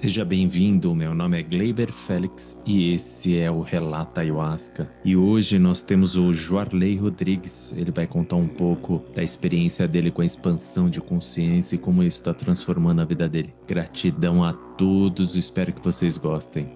Seja bem-vindo, meu nome é Gleiber Félix e esse é o Relata Ayahuasca. E hoje nós temos o Joarley Rodrigues. Ele vai contar um pouco da experiência dele com a expansão de consciência e como isso está transformando a vida dele. Gratidão a todos, espero que vocês gostem.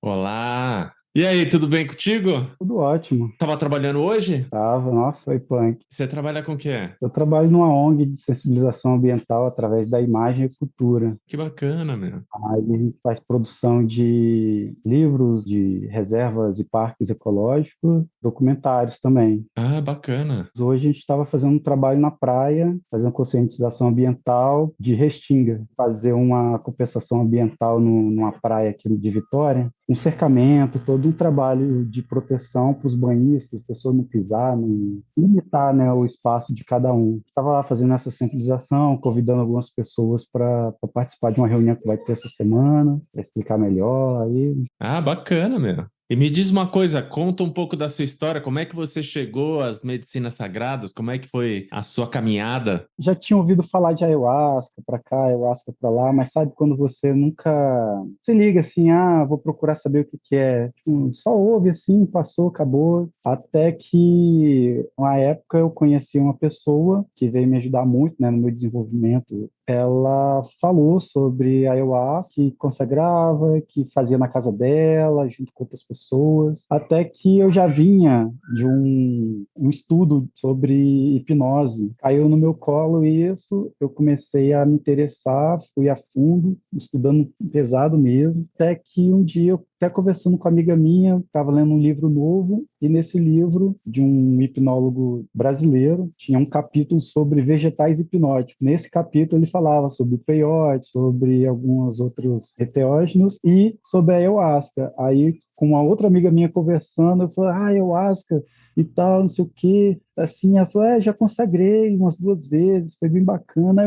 Olá! E aí, tudo bem contigo? Tudo ótimo. Tava trabalhando hoje? Tava, nossa, foi punk. Você trabalha com o quê? Eu trabalho numa ONG de sensibilização ambiental através da imagem e cultura. Que bacana, meu. Aí a gente faz produção de livros, de reservas e parques ecológicos, documentários também. Ah, bacana. Hoje a gente estava fazendo um trabalho na praia, fazendo conscientização ambiental de Restinga, fazer uma compensação ambiental numa praia aqui de Vitória, um cercamento, todo um trabalho de proteção para os banhistas, as pessoas não pisar, não limitar, né, o espaço de cada um. Estava lá fazendo essa sensibilização, convidando algumas pessoas para participar de uma reunião que vai ter essa semana, para explicar melhor. Aí Ah, bacana, meu. E me diz uma coisa, conta um pouco da sua história, como é que você chegou às medicinas sagradas, como é que foi a sua caminhada? já tinha ouvido falar de ayahuasca para cá, ayahuasca para lá, mas sabe quando você nunca se liga assim, vou procurar saber o que que é. Tipo, só ouve assim, passou, acabou. Até que uma época eu conheci uma pessoa que veio me ajudar muito, né, no meu desenvolvimento. Ela falou sobre ayahuasca, que consagrava, que fazia na casa dela, junto com outras pessoas. Até que eu já vinha de um estudo sobre hipnose. Caiu no meu colo isso, eu comecei a me interessar, fui a fundo, estudando pesado mesmo. Até que um dia eu até conversando com uma amiga minha, estava lendo um livro novo, e nesse livro, de um hipnólogo brasileiro, tinha um capítulo sobre vegetais hipnóticos. Nesse capítulo, ele falava sobre o peyote, sobre alguns outros enteógenos e sobre a ayahuasca. Aí, com uma outra amiga minha conversando, eu falei, ayahuasca e tal, não sei o quê. Assim, ela falou, já consagrei umas 2 vezes, foi bem bacana.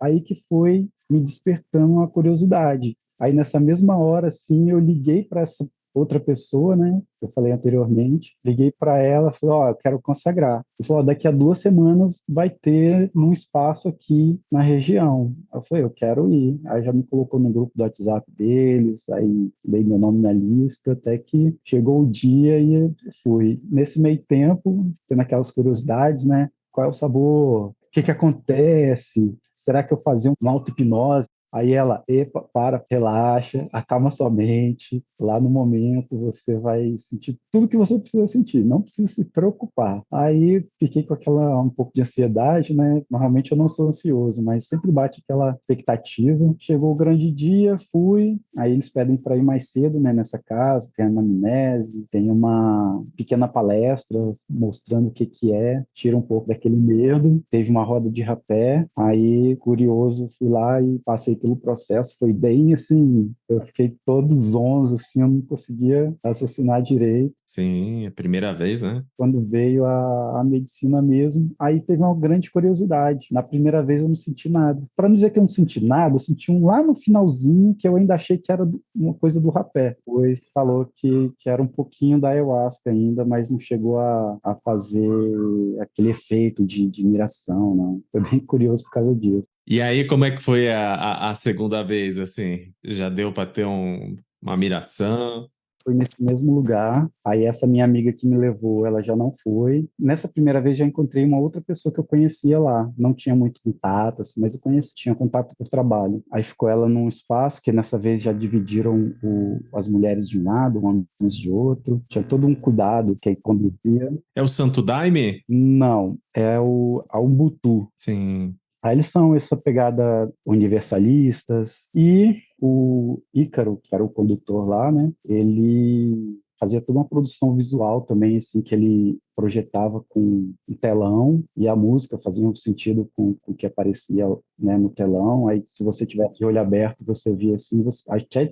Aí que foi me despertando uma curiosidade. Aí nessa mesma hora, assim, eu liguei para essa outra pessoa, né? Eu falei anteriormente, liguei para ela, falei, eu quero consagrar. Ele falou, daqui a 2 semanas vai ter num espaço aqui na região. Eu falei, eu quero ir. Aí já me colocou no grupo do WhatsApp deles, aí dei meu nome na lista, até que chegou o dia e eu fui. Nesse meio tempo, tendo aquelas curiosidades, né? Qual é o sabor? O que que acontece? Será que eu fazia uma auto-hipnose? Aí ela, epa, para, relaxa, acalma sua mente. Lá no momento você vai sentir tudo que você precisa sentir, não precisa se preocupar. Aí fiquei com aquela um pouco de ansiedade, né? Normalmente eu não sou ansioso, mas sempre bate aquela expectativa. Chegou o grande dia, fui. Aí eles pedem para ir mais cedo, né? Nessa casa, tem anamnese, tem uma pequena palestra mostrando o que que é, tira um pouco daquele medo. Teve uma roda de rapé, aí curioso fui lá e passei pelo processo, foi bem assim, eu fiquei todo zonzo, assim, eu não conseguia raciocinar direito. Sim, é a primeira vez, né? Quando veio a medicina mesmo, aí teve uma grande curiosidade. Na primeira vez eu não senti nada. Para não dizer que eu não senti nada, eu senti um lá no finalzinho que eu ainda achei que era uma coisa do rapé. Pois falou que era um pouquinho da ayahuasca ainda, mas não chegou a fazer aquele efeito de miração, não. Foi bem curioso por causa disso. E aí, como é que foi a segunda vez, assim? Já deu para ter uma miração? Foi nesse mesmo lugar. Aí essa minha amiga que me levou, ela já não foi. Nessa primeira vez já encontrei uma outra pessoa que eu conhecia lá. Não tinha muito contato, assim, mas eu conheci, tinha contato por trabalho. Aí ficou ela num espaço que nessa vez já dividiram as mulheres de um lado, homens de outro. Tinha todo um cuidado que conduzia. É o Santo Daime? Não, é a Ubuntu. Sim. Aí eles são essa pegada universalistas e o Ícaro, que era o condutor lá, né? Ele fazia toda uma produção visual também, assim, que ele projetava com um telão e a música fazia um sentido com o que aparecia, né, no telão. Aí, se você tivesse de olho aberto, você via assim,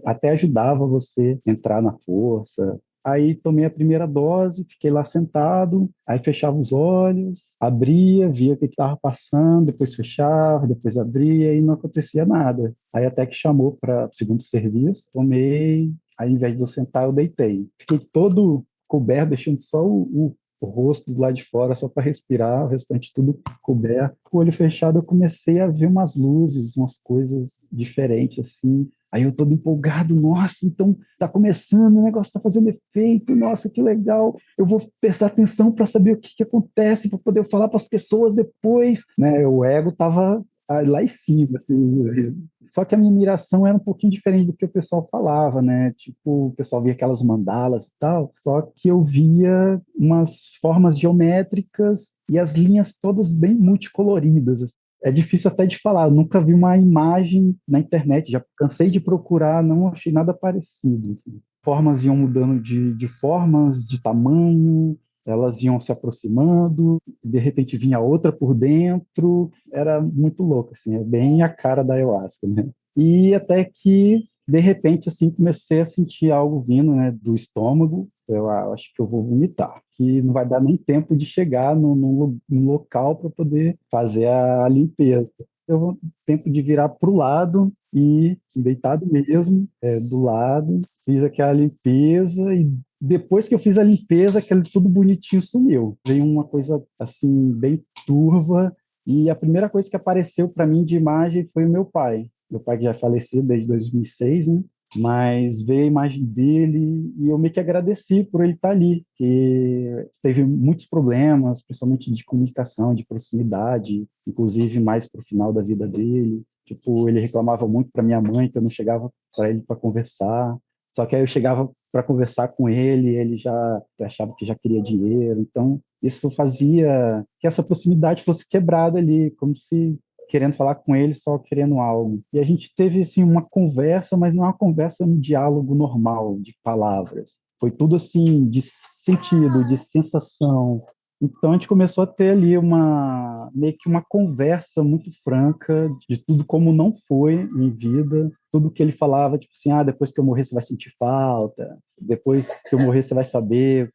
até ajudava você a entrar na força. Aí tomei a primeira dose, fiquei lá sentado, aí fechava os olhos, abria, via o que estava passando, depois fechava, depois abria e não acontecia nada. Aí até que chamou para o segundo serviço, tomei, aí ao invés de eu sentar, eu deitei. Fiquei todo coberto, deixando só o o rosto do lado de fora só para respirar, o restante tudo coberto. Com o olho fechado, eu comecei a ver umas luzes, umas coisas diferentes, assim. Aí eu todo empolgado, nossa, então tá começando, o negócio tá fazendo efeito, nossa, que legal. Eu vou prestar atenção para saber o que que acontece, para poder falar para as pessoas depois, né? O ego tava lá em cima, assim. Só que a minha miração era um pouquinho diferente do que o pessoal falava, né? Tipo, o pessoal via aquelas mandalas e tal, só que eu via umas formas geométricas e as linhas todas bem multicoloridas, assim. É difícil até de falar, eu nunca vi uma imagem na internet, já cansei de procurar, não achei nada parecido, assim. Formas iam mudando de formas, de tamanho, elas iam se aproximando, de repente vinha outra por dentro, era muito louco, assim, é bem a cara da ayahuasca, né? E até que, de repente, assim, comecei a sentir algo vindo, né, do estômago, eu acho que eu vou vomitar, que não vai dar nem tempo de chegar no local para poder fazer a limpeza. Eu vou tempo de virar para o lado e, deitado mesmo, do lado, fiz aquela limpeza e depois que eu fiz a limpeza, aquele tudo bonitinho sumiu. Veio uma coisa assim bem turva e a primeira coisa que apareceu para mim de imagem foi o meu pai. Meu pai que já faleceu desde 2006, né? Mas veio a imagem dele e eu meio que agradeci por ele estar ali, que teve muitos problemas, principalmente de comunicação, de proximidade, inclusive mais para o final da vida dele. Tipo, ele reclamava muito para minha mãe que eu não chegava para ele para conversar. Só que aí eu chegava para conversar com ele, ele já achava que já queria dinheiro. Então, isso fazia que essa proximidade fosse quebrada ali, como se querendo falar com ele, só querendo algo. E a gente teve assim uma conversa, mas não é uma conversa, um diálogo normal de palavras. Foi tudo assim de sentido, de sensação. Então a gente começou a ter ali uma meio que uma conversa muito franca de tudo como não foi em vida, tudo que ele falava, tipo assim, depois que eu morrer você vai sentir falta, depois que eu morrer você vai saber o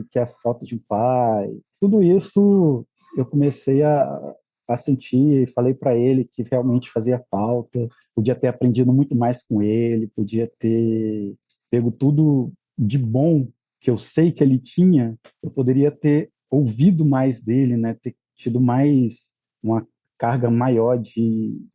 que é a falta de um pai. Tudo isso eu comecei a sentir, falei para ele que realmente fazia falta, podia ter aprendido muito mais com ele, podia ter pego tudo de bom que eu sei que ele tinha, eu poderia ter ouvido mais dele, né, ter tido mais uma carga maior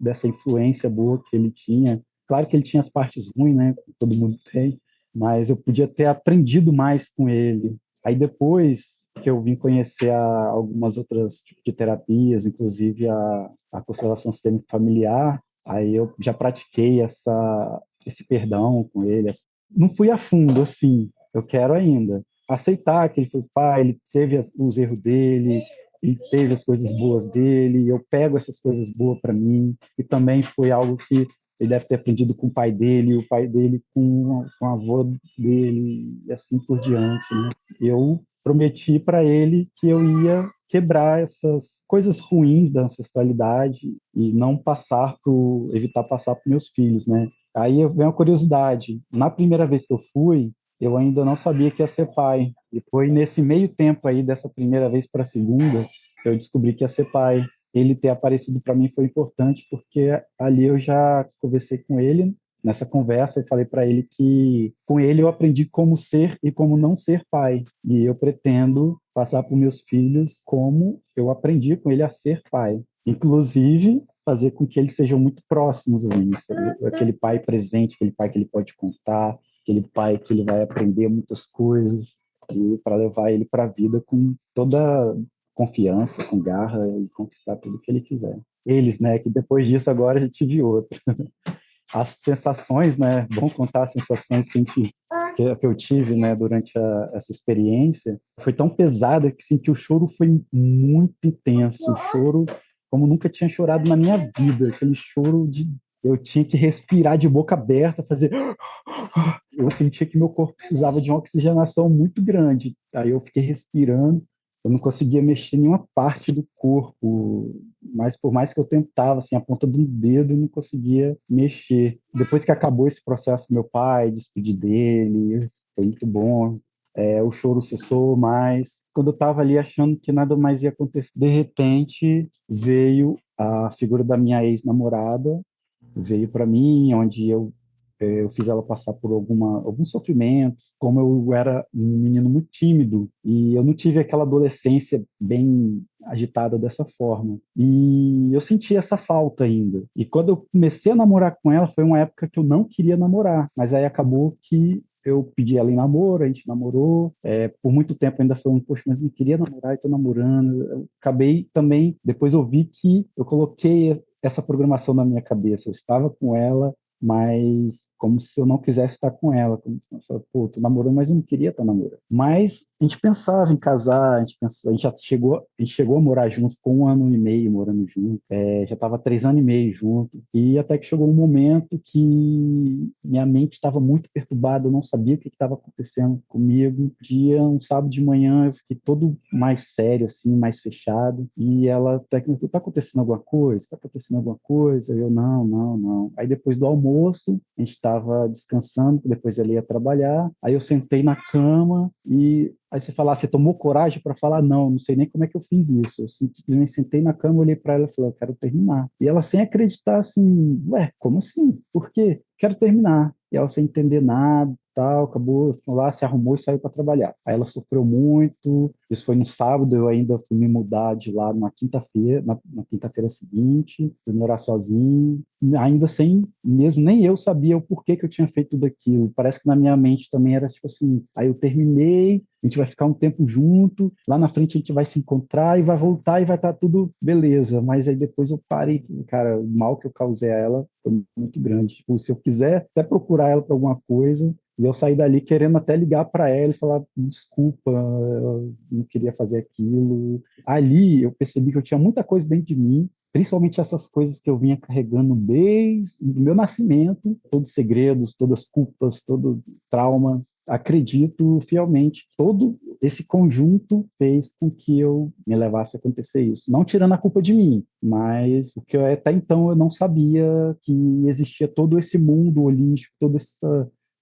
dessa influência boa que ele tinha. Claro que ele tinha as partes ruins, né, todo mundo tem, mas eu podia ter aprendido mais com ele. Aí depois que eu vim conhecer algumas outras tipos de terapias, inclusive a constelação sistêmica familiar, aí eu já pratiquei esse perdão com ele. Não fui a fundo, assim, eu quero ainda aceitar que ele foi pai, ele teve os erros dele, ele teve as coisas boas dele, eu pego essas coisas boas para mim, e também foi algo que ele deve ter aprendido com o pai dele, o pai dele com o avô dele, e assim por diante, né? Eu prometi para ele que eu ia quebrar essas coisas ruins da ancestralidade e não evitar passar para meus filhos, né? Aí vem a curiosidade. Na primeira vez que eu fui, eu ainda não sabia que ia ser pai. E foi nesse meio tempo aí, dessa primeira vez para a segunda, que eu descobri que ia ser pai. Ele ter aparecido para mim foi importante, porque ali eu já conversei com ele. Nessa conversa, eu falei para ele que com ele eu aprendi como ser e como não ser pai. E eu pretendo passar para os meus filhos como eu aprendi com ele a ser pai. Inclusive, fazer com que eles sejam muito próximos a mim, aquele pai presente, aquele pai que ele pode contar, aquele pai que ele vai aprender muitas coisas e para levar ele para a vida com toda confiança, com garra e conquistar tudo que ele quiser. Eles, né, que depois disso agora a gente viu outro. As sensações, né, bom contar as sensações que eu tive, né, durante essa experiência, foi tão pesada que senti o choro foi muito intenso, o choro como nunca tinha chorado na minha vida, aquele choro de eu tinha que respirar de boca aberta, fazer. Eu sentia que meu corpo precisava de uma oxigenação muito grande. Aí eu fiquei respirando, eu não conseguia mexer nenhuma parte do corpo, mas por mais que eu tentava, assim, a ponta do dedo, eu não conseguia mexer. Depois que acabou esse processo, meu pai, despedi dele, foi muito bom. O choro cessou, mas quando eu estava ali achando que nada mais ia acontecer, de repente veio a figura da minha ex-namorada, veio para mim, onde eu eu fiz ela passar por alguns sofrimentos, como eu era um menino muito tímido e eu não tive aquela adolescência bem agitada dessa forma. E eu senti essa falta ainda. E quando eu comecei a namorar com ela, foi uma época que eu não queria namorar, mas aí acabou que eu pedi ela em namoro, a gente namorou. Por muito tempo ainda falando, poxa, mas eu não queria namorar e tô namorando. Eu acabei também, depois eu vi que eu coloquei essa programação na minha cabeça. Eu estava com ela, mas como se eu não quisesse estar com ela. Como se eu falasse, pô, tô namorando, mas eu não queria estar namorando. Mas a gente pensava em casar, a gente chegou a morar junto, com 1 ano e meio morando junto, já estava 3 anos e meio junto, e até que chegou um momento que minha mente estava muito perturbada, eu não sabia o que estava acontecendo comigo. Um sábado de manhã, eu fiquei todo mais sério, assim, mais fechado, e ela até que me perguntou, tá acontecendo alguma coisa? Tá acontecendo alguma coisa? Eu, não, não, não. Aí depois do almoço, a gente estava descansando, depois ela ia trabalhar, aí eu sentei na cama e aí você fala, você tomou coragem para falar? Não, não sei nem como é que eu fiz isso. Eu simplesmente sentei na cama, olhei para ela e falei, eu quero terminar. E ela sem acreditar assim, ué, como assim? Por quê? Quero terminar. E ela sem entender nada, tal, acabou lá, se arrumou e saiu para trabalhar. Aí ela sofreu muito. Isso foi no sábado, eu ainda fui me mudar de lá na quinta-feira, na quinta-feira seguinte, fui morar sozinho, ainda sem, mesmo nem eu sabia o porquê que eu tinha feito tudo aquilo. Parece que na minha mente também era tipo assim, aí eu terminei, a gente vai ficar um tempo junto, lá na frente a gente vai se encontrar e vai voltar e vai estar tudo beleza. Mas aí depois eu parei, cara, o mal que eu causei a ela foi muito grande. Tipo, se eu quiser até procurar ela para alguma coisa, e eu saí dali querendo até ligar para ela e falar: desculpa, eu não queria fazer aquilo. Ali eu percebi que eu tinha muita coisa dentro de mim, principalmente essas coisas que eu vinha carregando desde o meu nascimento, todos os segredos, todas as culpas, todos os traumas. Acredito fielmente que todo esse conjunto fez com que eu me levasse a acontecer isso. Não tirando a culpa de mim, mas o que até então eu não sabia que existia todo esse mundo holístico, toda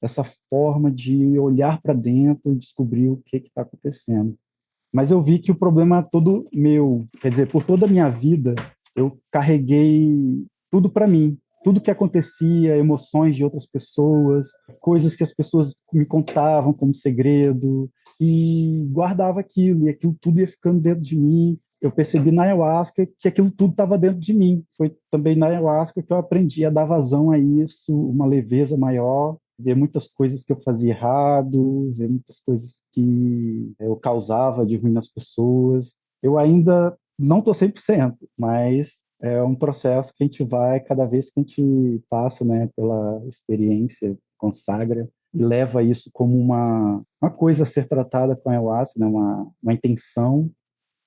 essa forma de olhar para dentro e descobrir o que está acontecendo. Mas eu vi que o problema é todo meu, quer dizer, por toda a minha vida, eu carreguei tudo para mim, tudo que acontecia, emoções de outras pessoas, coisas que as pessoas me contavam como segredo, e guardava aquilo, e aquilo tudo ia ficando dentro de mim. Eu percebi na ayahuasca que aquilo tudo estava dentro de mim. Foi também na ayahuasca que eu aprendi a dar vazão a isso, uma leveza maior, ver muitas coisas que eu fazia errado, ver muitas coisas que eu causava de ruim nas pessoas. Eu ainda não estou 100%, mas é um processo que a gente vai, cada vez que a gente passa, né, pela experiência, consagra, e leva isso como uma coisa a ser tratada com a ayahuasca, né, uma intenção,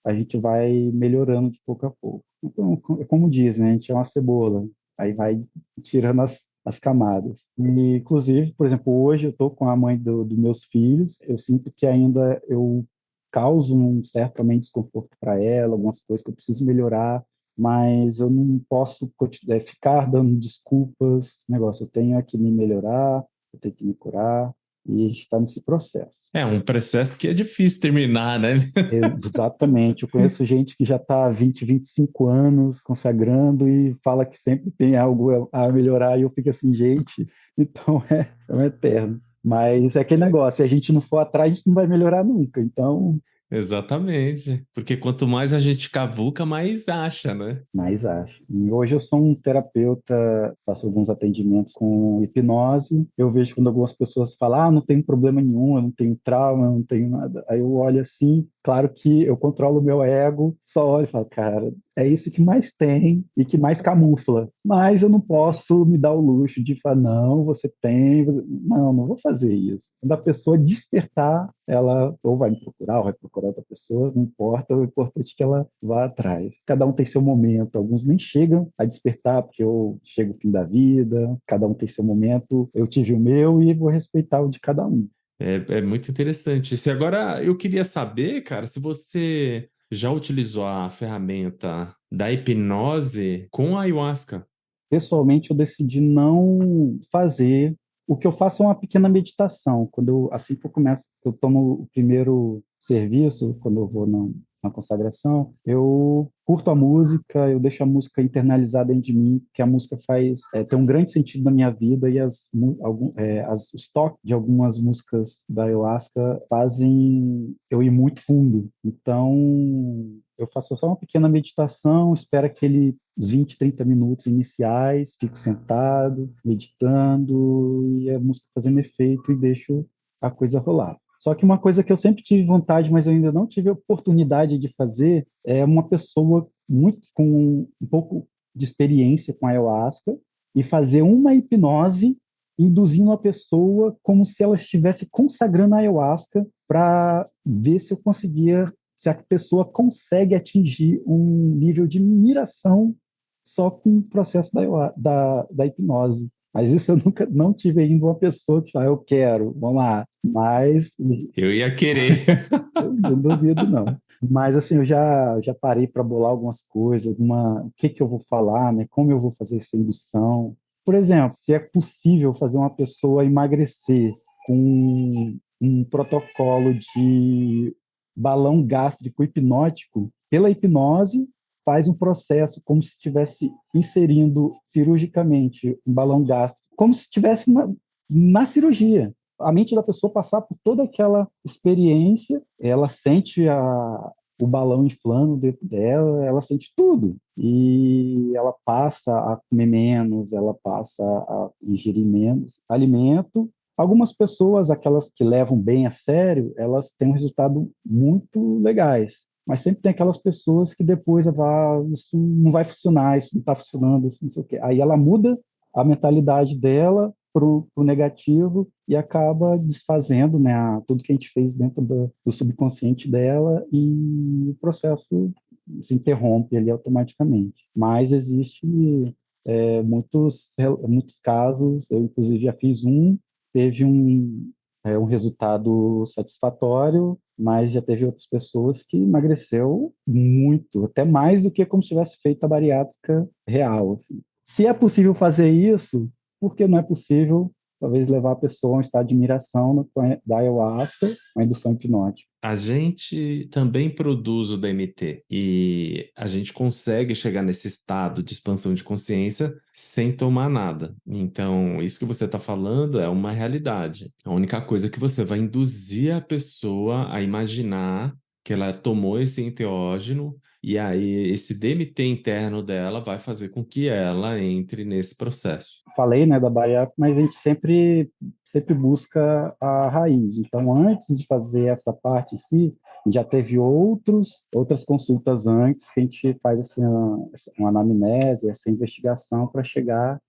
a gente vai melhorando de pouco a pouco. Então, como diz, né, a gente é uma cebola, aí vai tirando as camadas. E, inclusive, por exemplo, hoje eu estou com a mãe dos meus filhos, eu sinto que ainda eu causo um certo também desconforto para ela, algumas coisas que eu preciso melhorar, mas eu não posso ficar dando desculpas, negócio, eu tenho que me melhorar, eu tenho que me curar, e a gente está nesse processo. É um processo que é difícil terminar, né? Exatamente. Eu conheço gente que já está há 20, 25 anos consagrando e fala que sempre tem algo a melhorar, e eu fico assim, gente, então é um eterno. Mas é aquele negócio, se a gente não for atrás, a gente não vai melhorar nunca. Então, Exatamente. Porque quanto mais a gente cavuca, mais acha, né? mais acho. E hoje eu sou um terapeuta, faço alguns atendimentos com hipnose. Eu vejo quando algumas pessoas falam, não tenho problema nenhum, eu não tenho trauma, eu não tenho nada. Aí eu olho assim, claro que eu controlo o meu ego, só olho e falo, cara, é isso que mais tem e que mais camufla. Mas eu não posso me dar o luxo de falar, não, você tem. Não, não vou fazer isso. Quando a pessoa despertar, ela ou vai me procurar, ou vai procurar outra pessoa, não importa, o importante é que ela vá atrás. Cada um tem seu momento, alguns nem chegam a despertar, porque eu chego o fim da vida, cada um tem seu momento, eu tive o meu e vou respeitar o de cada um. É muito interessante isso. E agora eu queria saber, cara, se você já utilizou a ferramenta da hipnose com a ayahuasca. Pessoalmente, eu decidi não fazer. O que eu faço é uma pequena meditação. Assim que eu começo, eu tomo o primeiro serviço, quando eu vou na consagração, eu curto a música, eu deixo a música internalizada dentro de mim, que a música tem um grande sentido na minha vida e os toques de algumas músicas da ayahuasca fazem eu ir muito fundo. Então, eu faço só uma pequena meditação, espero aqueles 20, 30 minutos iniciais, fico sentado, meditando, e a música fazendo efeito e deixo a coisa rolar. Só que uma coisa que eu sempre tive vontade, mas eu ainda não tive oportunidade de fazer, é uma pessoa com um pouco de experiência com a ayahuasca e fazer uma hipnose induzindo a pessoa como se ela estivesse consagrando a ayahuasca para ver se a pessoa consegue atingir um nível de miração só com o processo da hipnose. Mas isso eu nunca não tive ainda uma pessoa que fala, eu quero, vamos lá. Mas Eu ia querer. eu não duvido, não. Mas assim, eu já parei para bolar algumas coisas, o que eu vou falar, né? Como eu vou fazer essa indução. Por exemplo, se é possível fazer uma pessoa emagrecer com um protocolo de balão gástrico hipnótico, pela hipnose, faz um processo como se estivesse inserindo cirurgicamente um balão gástrico, como se estivesse na cirurgia. A mente da pessoa passar por toda aquela experiência, ela sente o balão inflando dentro dela, ela sente tudo. E ela passa a comer menos, ela passa a ingerir menos alimento. Algumas pessoas, aquelas que levam bem a sério, elas têm um resultado muito legais. Mas sempre tem aquelas pessoas que depois isso não vai funcionar, isso não está funcionando, isso não sei o quê. Aí ela muda a mentalidade dela para o negativo e acaba desfazendo, né, tudo que a gente fez dentro do subconsciente dela e o processo se interrompe ali automaticamente. Mas existe muitos casos, eu inclusive já fiz teve um resultado satisfatório, mas já teve outras pessoas que emagreceu muito, até mais do que como se tivesse feito a bariátrica real. Assim. Se é possível fazer isso, por que não é possível, talvez, levar a pessoa a um estado de admiração da ayahuasca, uma indução hipnótica? A gente também produz o DMT e a gente consegue chegar nesse estado de expansão de consciência sem tomar nada. Então, isso que você está falando é uma realidade. A única coisa é que você vai induzir a pessoa a imaginar que ela tomou esse enteógeno e aí esse DMT interno dela vai fazer com que ela entre nesse processo. Falei, né, da bariátrica, mas a gente sempre busca a raiz. Então, antes de fazer essa parte em si, já teve outras consultas antes que a gente faz assim, uma anamnese, essa investigação para chegar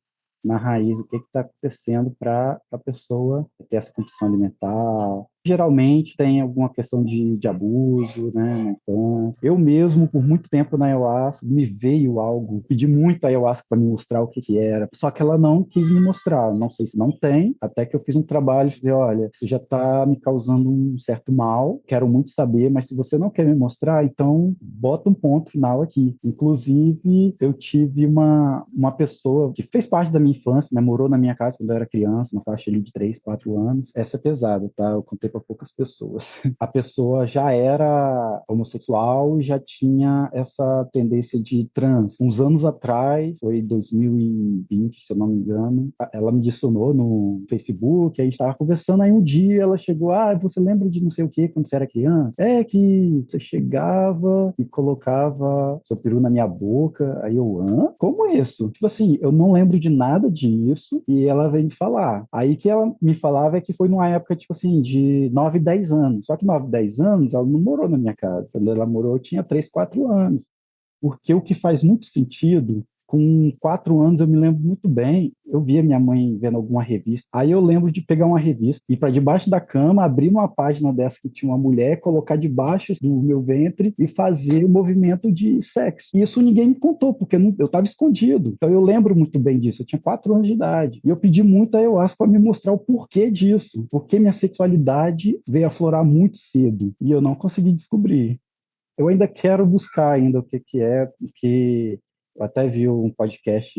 na raiz, o que está acontecendo para a pessoa ter essa compulsão alimentar. Geralmente tem alguma questão de abuso, né, na infância. Eu mesmo, por muito tempo na ayahuasca, me veio algo, pedi muito a ayahuasca para me mostrar o que era, só que ela não quis me mostrar, não sei se não tem, até que eu fiz um trabalho de dizer, olha, isso já está me causando um certo mal, quero muito saber, mas se você não quer me mostrar, então bota um ponto final aqui. Inclusive, eu tive uma pessoa que fez parte da minha infância, né, morou na minha casa quando eu era criança, na faixa ali de 3, 4 anos. Essa é pesada, tá? Eu contei para poucas pessoas. A pessoa já era homossexual e já tinha essa tendência de trans. Uns anos atrás, foi 2020, se eu não me engano, ela me adicionou no Facebook, aí estava conversando, aí um dia ela chegou, você lembra de não sei o que quando você era criança? É que você chegava e colocava seu peru na minha boca, aí eu, como isso? Tipo assim, eu não lembro de nada disso, e ela veio me falar. Aí que ela me falava é que foi numa época, tipo assim, de 9, 10 anos. Só que 9, 10 anos, ela não morou na minha casa. Quando ela morou, eu tinha 3, 4 anos. Porque o que faz muito sentido, com 4 anos eu me lembro muito bem, eu via minha mãe vendo alguma revista, aí eu lembro de pegar uma revista, ir para debaixo da cama, abrir uma página dessa que tinha uma mulher, colocar debaixo do meu ventre e fazer o movimento de sexo. E isso ninguém me contou, porque eu estava escondido. Então eu lembro muito bem disso, eu tinha 4 anos de idade. E eu pedi muito a ayahuasca para me mostrar o porquê disso, porque minha sexualidade veio aflorar muito cedo, e eu não consegui descobrir. Eu ainda quero buscar ainda o que é, porque eu até vi um podcast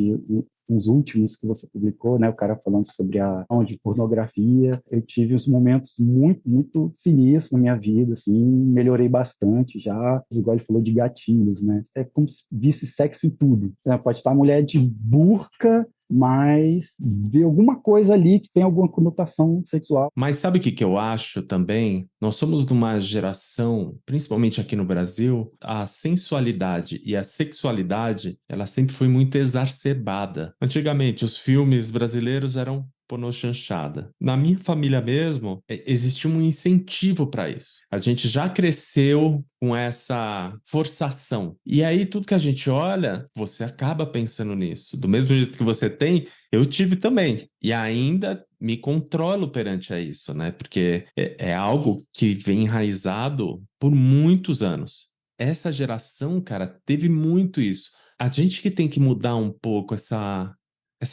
uns últimos que você publicou, né? O cara falando sobre a onde pornografia. Eu tive uns momentos muito, muito sinistros na minha vida, assim, melhorei bastante já. Igual ele falou de gatilhos, né? É como se visse sexo em tudo. Pode estar a mulher de burca, mas vê alguma coisa ali que tem alguma conotação sexual. Mas sabe o que eu acho também? Nós somos de uma geração, principalmente aqui no Brasil, a sensualidade e a sexualidade, ela sempre foi muito exacerbada. Antigamente, os filmes brasileiros eram pornô chanchada. Na minha família mesmo, existia um incentivo para isso. A gente já cresceu com essa forçação. E aí, tudo que a gente olha, você acaba pensando nisso. Do mesmo jeito que você tem, eu tive também. E ainda me controlo perante a isso, né? Porque é algo que vem enraizado por muitos anos. Essa geração, cara, teve muito isso. A gente que tem que mudar um pouco essa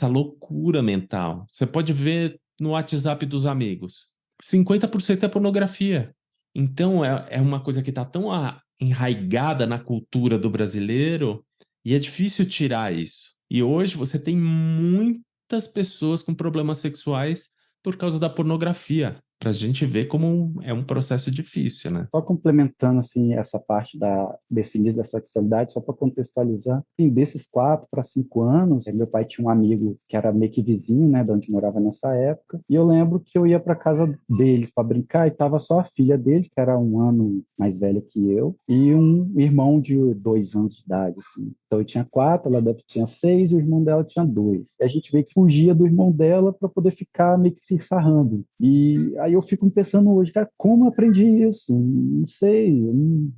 loucura mental. Você pode ver no WhatsApp dos amigos. 50% é pornografia. Então, é uma coisa que está tão enraigada na cultura do brasileiro e é difícil tirar isso. E hoje você tem muitas pessoas com problemas sexuais por causa da pornografia. Para a gente ver como é um processo difícil, né? Só complementando assim essa parte desse início da sexualidade, só para contextualizar, assim, desses 4 para 5 anos, meu pai tinha um amigo que era meio que vizinho, né, de onde morava nessa época, e eu lembro que eu ia para casa deles para brincar e tava só a filha dele, que era um ano mais velha que eu, e um irmão de 2 anos de idade, assim. Então eu tinha 4, ela tinha 6 e o irmão dela tinha 2. E a gente meio que fugia do irmão dela para poder ficar meio que se sarrando. E aí eu fico pensando hoje, cara, como eu aprendi isso? Não sei, eu não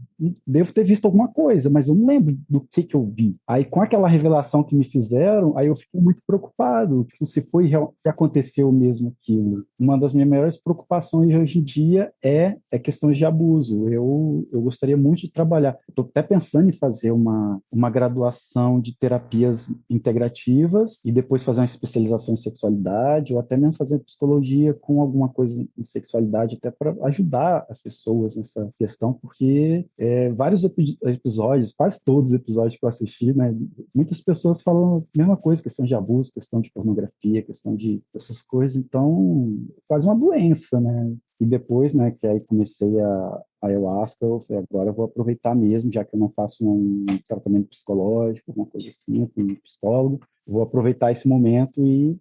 devo ter visto alguma coisa, mas eu não lembro do que eu vi. Aí com aquela revelação que me fizeram, aí eu fico muito preocupado, tipo, se aconteceu mesmo aquilo. Uma das minhas maiores preocupações hoje em dia é questões de abuso. Eu gostaria muito de trabalhar. Estou até pensando em fazer uma graduação de terapias integrativas e depois fazer uma especialização em sexualidade ou até mesmo fazer psicologia com alguma coisa em sexualidade até para ajudar as pessoas nessa questão, porque vários episódios, quase todos os episódios que eu assisti, né, muitas pessoas falam a mesma coisa, questão de abuso, questão de pornografia, questão de essas coisas, então quase uma doença, né? E depois, né, que aí comecei a ayahuasca, eu falei, agora eu vou aproveitar mesmo, já que eu não faço um tratamento psicológico, alguma coisa assim, com um psicólogo, vou aproveitar esse momento e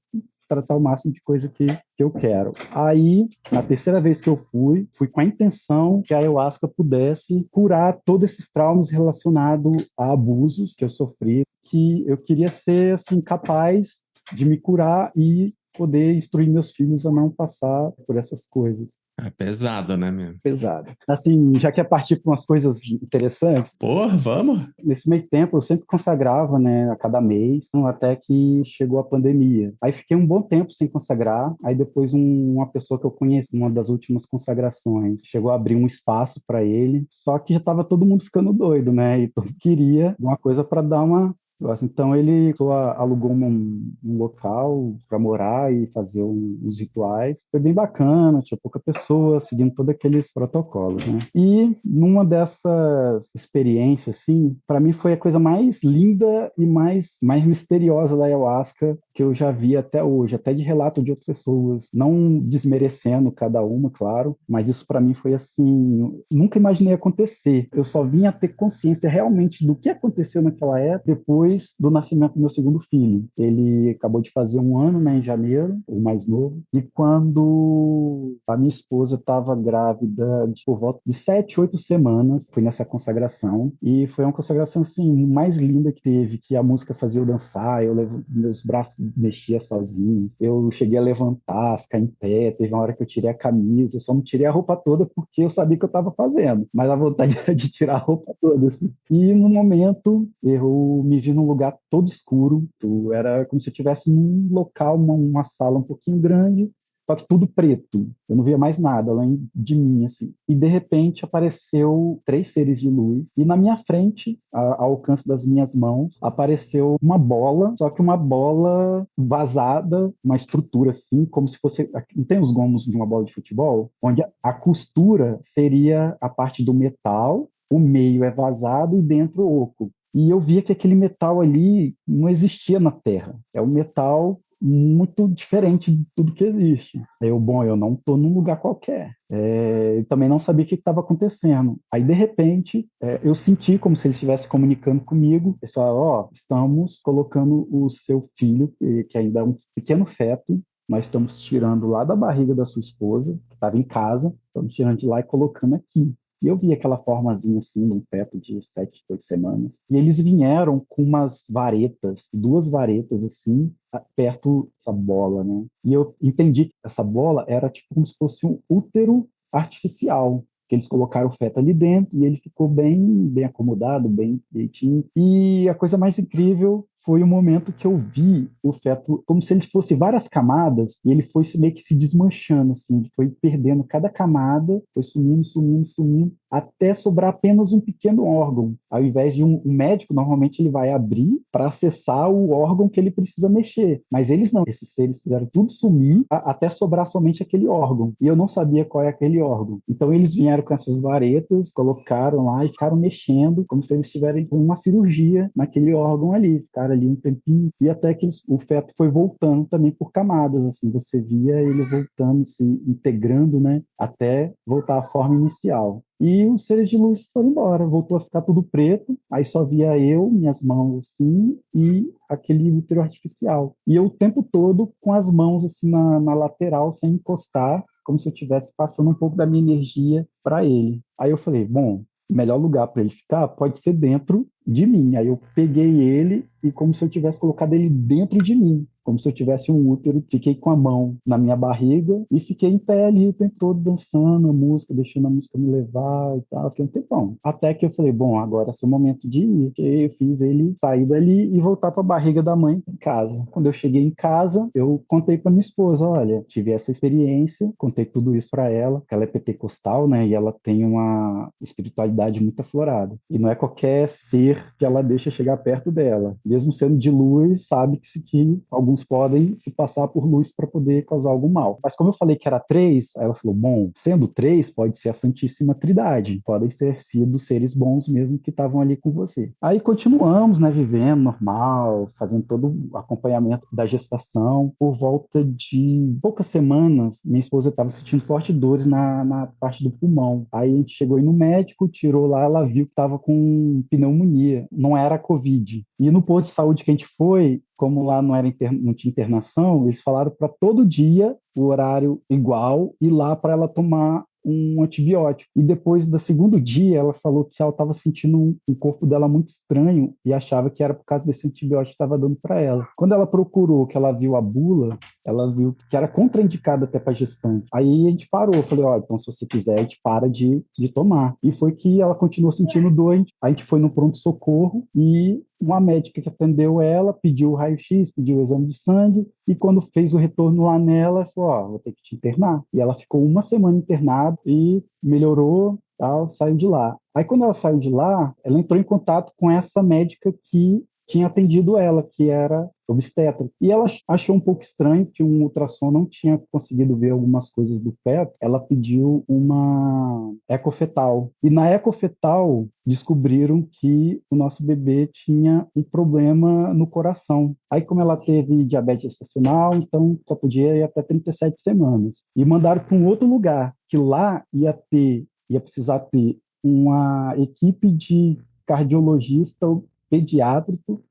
tratar o máximo de coisa que eu quero. Aí, na terceira vez que eu fui com a intenção que a ayahuasca pudesse curar todos esses traumas relacionados a abusos que eu sofri, que eu queria ser, assim, capaz de me curar e poder instruir meus filhos a não passar por essas coisas. É pesado, né, meu? Pesado. Assim, já que é partir para umas coisas interessantes, Porra, vamos? nesse meio tempo eu sempre consagrava, né, a cada mês, até que chegou a pandemia. Aí fiquei um bom tempo sem consagrar, aí depois uma pessoa que eu conheci, uma das últimas consagrações, chegou a abrir um espaço para ele, só que já estava todo mundo ficando doido, né, e todo queria uma coisa para dar uma. Então ele alugou um local para morar e fazer uns rituais. Foi bem bacana, tinha pouca pessoa, seguindo todos aqueles protocolos, né? E numa dessas experiências, assim, para mim foi a coisa mais linda e mais misteriosa da ayahuasca que eu já vi até hoje, até de relato de outras pessoas, não desmerecendo cada uma, claro, mas isso para mim foi assim, nunca imaginei acontecer. Eu só vim a ter consciência realmente do que aconteceu naquela época depois do nascimento do meu segundo filho. Ele acabou de fazer 1 ano, né, em janeiro, o mais novo, e quando a minha esposa estava grávida por volta de 7, 8 semanas, fui nessa consagração, e foi uma consagração, assim, mais linda que teve, que a música fazia eu dançar, meus braços mexia sozinhos, eu cheguei a levantar, ficar em pé, teve uma hora que eu tirei a camisa, eu só não tirei a roupa toda porque eu sabia o que eu estava fazendo, mas a vontade era de tirar a roupa toda, assim. E no momento, eu me vi num lugar todo escuro, era como se eu estivesse num local, uma sala um pouquinho grande, só que tudo preto. Eu não via mais nada além de mim, assim. E, de repente, apareceu 3 seres de luz. E, na minha frente, ao alcance das minhas mãos, apareceu uma bola, só que uma bola vazada, uma estrutura, assim, como se fosse... Não tem os gomos de uma bola de futebol? Onde a costura seria a parte do metal, o meio é vazado e dentro oco. e eu via que aquele metal ali não existia na Terra. É um metal muito diferente de tudo que existe. Aí eu não estou num lugar qualquer. Eu também não sabia o que estava acontecendo. Aí, de repente, eu senti como se ele estivesse comunicando comigo. Eles falaram, ó, estamos colocando o seu filho, que ainda é um pequeno feto, nós estamos tirando lá da barriga da sua esposa, que estava em casa, estamos tirando de lá e colocando aqui. E eu vi aquela formazinha assim, de um feto de 7, 8 semanas. E eles vieram com umas varetas, duas varetas assim, perto dessa bola, né? E eu entendi que essa bola era tipo como se fosse um útero artificial, que eles colocaram o feto ali dentro e ele ficou bem acomodado, bem direitinho. E a coisa mais incrível foi o momento que eu vi o feto como se ele fosse várias camadas e ele foi meio que se desmanchando, assim, ele foi perdendo cada camada, foi sumindo, sumindo, sumindo, até sobrar apenas um pequeno órgão. Ao invés de um médico, normalmente ele vai abrir para acessar o órgão que ele precisa mexer. Mas eles não, esses seres fizeram tudo sumir até sobrar somente aquele órgão. E eu não sabia qual é aquele órgão. Então eles vieram com essas varetas, colocaram lá e ficaram mexendo, como se eles estiverem fazendo uma cirurgia naquele órgão ali. Ficaram ali um tempinho, e até que o feto foi voltando também por camadas, assim, você via ele voltando, se integrando, né, até voltar à forma inicial. E os seres de luz foram embora, voltou a ficar tudo preto, aí só via eu, minhas mãos assim, e aquele útero artificial. E eu o tempo todo com as mãos assim na lateral, sem encostar, como se eu estivesse passando um pouco da minha energia para ele. Aí eu falei, bom, o melhor lugar para ele ficar pode ser dentro de mim. Aí eu peguei ele e como se eu tivesse colocado ele dentro de mim, como se eu tivesse um útero, fiquei com a mão na minha barriga e fiquei em pé ali o tempo todo dançando a música, deixando a música me levar e tal, fiquei um tempão. Até que eu falei, bom, agora é seu momento de ir. E eu fiz ele sair dali e voltar para a barriga da mãe em casa. Quando eu cheguei em casa, eu contei para minha esposa, olha, tive essa experiência, contei tudo isso para ela, que ela é pentecostal, né, e ela tem uma espiritualidade muito aflorada. E não é qualquer ser que ela deixa chegar perto dela. Mesmo sendo de luz, sabe que alguns podem se passar por luz para poder causar algum mal. Mas como eu falei que era três, aí ela falou, bom, sendo três, pode ser a Santíssima Trindade. Podem ter sido seres bons mesmo que estavam ali com você. Aí continuamos, né, vivendo normal, fazendo todo o acompanhamento da gestação. Por volta de poucas semanas, minha esposa estava sentindo fortes dores na parte do pulmão. Aí a gente chegou aí no médico, tirou lá, ela viu que estava com pneumonia. Não era Covid. E no posto de saúde que a gente foi, como lá não tinha internação, eles falaram para todo dia, o horário igual, ir lá para ela tomar um antibiótico. E depois do segundo dia, ela falou que ela estava sentindo um corpo dela muito estranho e achava que era por causa desse antibiótico que estava dando para ela. Quando ela procurou, que ela viu a bula, ela viu que era contraindicada até para gestante. Aí a gente parou, eu falei, ó, então se você quiser, a gente para de tomar. E foi que ela continuou sentindo dor, a gente foi no pronto-socorro e uma médica que atendeu ela pediu o raio-x, pediu o exame de sangue, e quando fez o retorno lá nela, falou, ó, vou ter que te internar. E ela ficou uma semana internada e melhorou, tal, saiu de lá. Aí quando ela saiu de lá, ela entrou em contato com essa médica que tinha atendido ela, que era obstetra. E ela achou um pouco estranho que um ultrassom não tinha conseguido ver algumas coisas do feto. Ela pediu uma ecofetal. E na ecofetal descobriram que o nosso bebê tinha um problema no coração. Aí como ela teve diabetes gestacional, então só podia ir até 37 semanas. E mandaram para um outro lugar, que lá ia precisar ter uma equipe de cardiologista pediátrico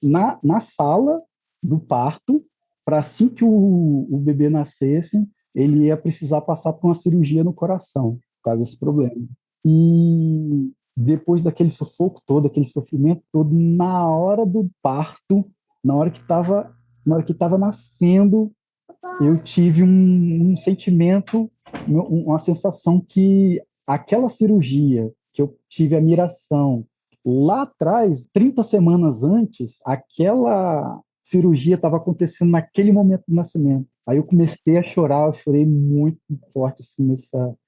na sala do parto, para assim que o bebê nascesse, ele ia precisar passar por uma cirurgia no coração, por causa desse problema. E depois daquele sufoco todo, aquele sofrimento todo, na hora do parto, na hora que estava nascendo, eu tive um sentimento, uma sensação que aquela cirurgia que eu tive admiração lá atrás, 30 semanas antes, aquela cirurgia estava acontecendo naquele momento do nascimento. Aí eu comecei a chorar, eu chorei muito forte, assim,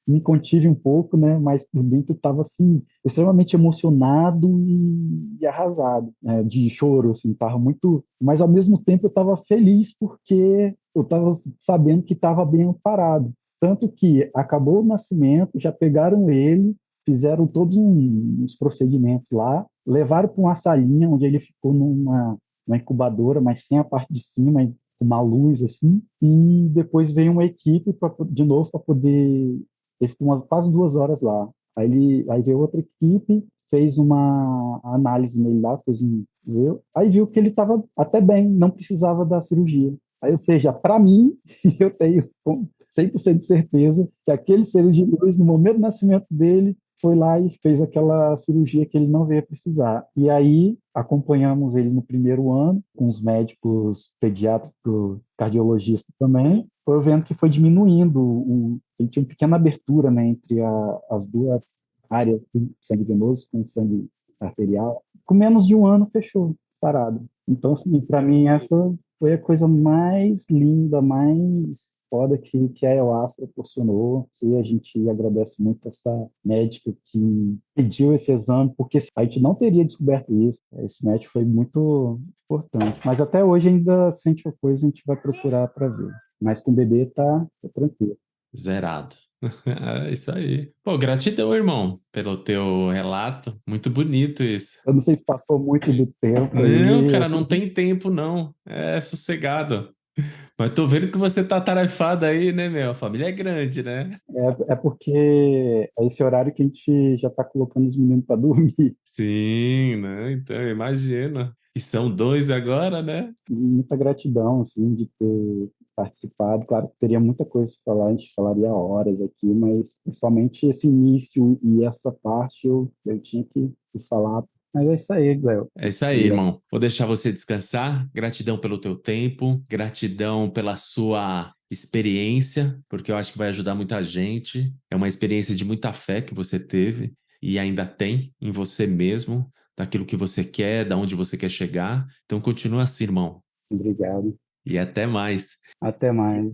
me contive um pouco, né? Mas por dentro estava, assim, extremamente emocionado e arrasado, né? De choro, assim, estava muito... Mas, ao mesmo tempo, eu estava feliz porque eu estava sabendo que estava bem amparado. Tanto que acabou o nascimento, já pegaram ele, fizeram todos uns procedimentos lá, levaram para uma salinha onde ele ficou numa incubadora, mas sem a parte de cima, com uma luz assim, e depois veio uma equipe de novo para poder. Ele ficou quase 2 horas lá. Aí veio outra equipe, fez uma análise nele lá, viu? Aí viu que ele estava até bem, não precisava da cirurgia. Aí, ou seja, para mim, eu tenho com 100% de certeza que aquele ser de luz, no momento do nascimento dele, foi lá e fez aquela cirurgia que ele não veio precisar. E aí acompanhamos ele no primeiro ano, com os médicos pediátricos, cardiologistas também, foi vendo que foi diminuindo, ele tinha uma pequena abertura, né, entre as duas áreas, sangue venoso com sangue arterial. Com menos de um ano, fechou, sarado. Então, assim, para mim, essa foi a coisa mais linda, mais foda que a ayahuasca proporcionou. E a gente agradece muito essa médica que pediu esse exame, porque a gente não teria descoberto isso. Esse médico foi muito importante. Mas até hoje ainda sente a coisa, a gente vai procurar para ver. Mas com o bebê tá tranquilo. Zerado. É isso aí. Pô, gratidão, irmão, pelo teu relato. Muito bonito isso. Eu não sei se passou muito do tempo Não, aí. cara, não tem tempo, não. É sossegado. Mas tô vendo que você tá atarefado aí, né, meu? A família é grande, né? É porque é esse horário que a gente já está colocando os meninos para dormir. Sim, né? Então, imagina. E são dois agora, né? Muita gratidão, assim, de ter participado. Claro que teria muita coisa para falar, a gente falaria horas aqui, mas principalmente esse início e essa parte eu tinha que falar. Mas é isso aí, Léo. É isso aí, irmão. Vou deixar você descansar. Gratidão pelo teu tempo, gratidão pela sua experiência, porque eu acho que vai ajudar muita gente. É uma experiência de muita fé que você teve e ainda tem em você mesmo, daquilo que você quer, da onde você quer chegar. Então continua assim, irmão. Obrigado. E até mais. Até mais.